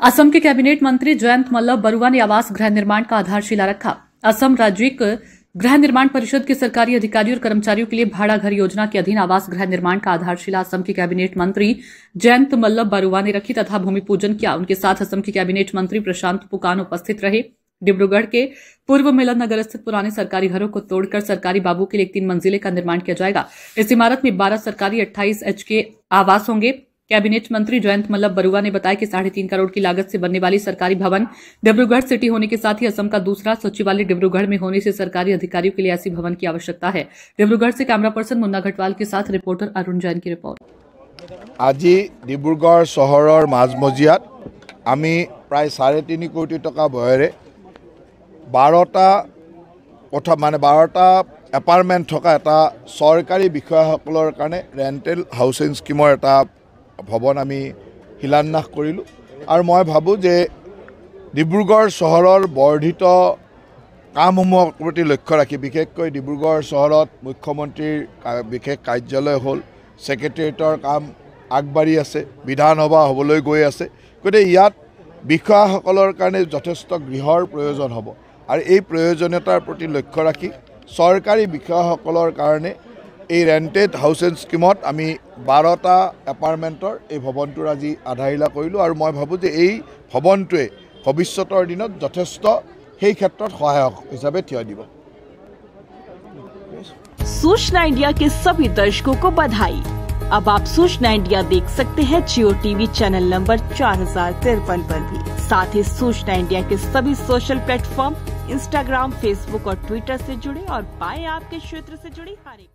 असम के कैबिनेट मंत्री जयंत मल्ल बरुआ ने आवास गृह निर्माण का आधारशिला रखा। असम राज्य गृह निर्माण परिषद के सरकारी अधिकारियों और कर्मचारियों के लिए भाड़ा घर योजना के अधीन आवास गृह निर्माण का आधारशिला असम के कैबिनेट मंत्री जयंत मल्ल बरुआ ने रखी तथा भूमि पूजन किया। उनके साथ असम के कैबिनेट मंत्री प्रशांत पुकान उपस्थित रहे। डिब्रूगढ़ के पूर्व मिलन नगर स्थित पुराने सरकारी घरों को तोड़कर सरकारी बाबू के लिए 3 मंजिले का निर्माण किया जाएगा। इस इमारत में 12 सरकारी 28 एचके आवास होंगे। कैबिनेट मंत्री जयंत मल्ल बरुआ ने बताया कि 3.5 करोड़ की लागत से बनने वाली सरकारी भवन डिब्रूगढ़ सिटी होने के साथ ही असम का दूसरा सचिवालय डिब्रूगढ़ में होने से सरकारी अधिकारियों के लिए ऐसी भवन की आवश्यकता है। डिब्रूगढ़ से कैमरा पर्सन मुन्ना घटवाल के साथ रिपोर्टर अरुण जैन की रिपोर्ट। आज डिब्रूगढ़ शहर माझमजियात आमी प्राय 3.5 कोटी टका व्ययरे 12टा एपार्टमेंट थका एटा सरकारी विषयসকলৰ কাৰণে रेन्टेल हाउसिंग स्कीমৰ एटा भवन आमी शिलान्यास करिलो। और मैं भाबो जे डिब्रूगढ़ शहर बर्धित कामসমূहर प्रति लक्ष्य राखी विशेषকৈ डिब्रूगढ़ शहर मुख्यमंत्रीर विशेष कार्यालय हल सेक्रेटेरिएटर काम आगबाढ़ी आछे, विधानसभा हबलै गई आछे। गति इयात विषयসকলৰ কাৰণে যথেষ্ট गृहर प्रयोजन हब और ये प्रयोजनीयतार प्रति लक्ष्य राखी सरकारी विषयসকলৰ কাৰণে এই रेन्टेड हाउसिंग स्कीमत आमी 12टा एपार्टमेंटर এই भवनটোৰ আজি আধাৰিলা কৰিলো। और मैं भाबो जे এই भवनটোৱে भविष्यतर दिনত যথেষ্ট সেই ক্ষেত্ৰত সহায়ক হিচাপে থিয় দিব। सूचना इंडिया के सभी दर्शकों को बधाई। अब आप सूचना इंडिया देख सकते हैं जियो टीवी चैनल नंबर 4053 पर भी। साथ ही सूचना इंडिया के सभी सोशल प्लेटफॉर्म इंस्टाग्राम, फेसबुक और ट्विटर से जुड़े और पाए आपके क्षेत्र से जुड़ी हर एक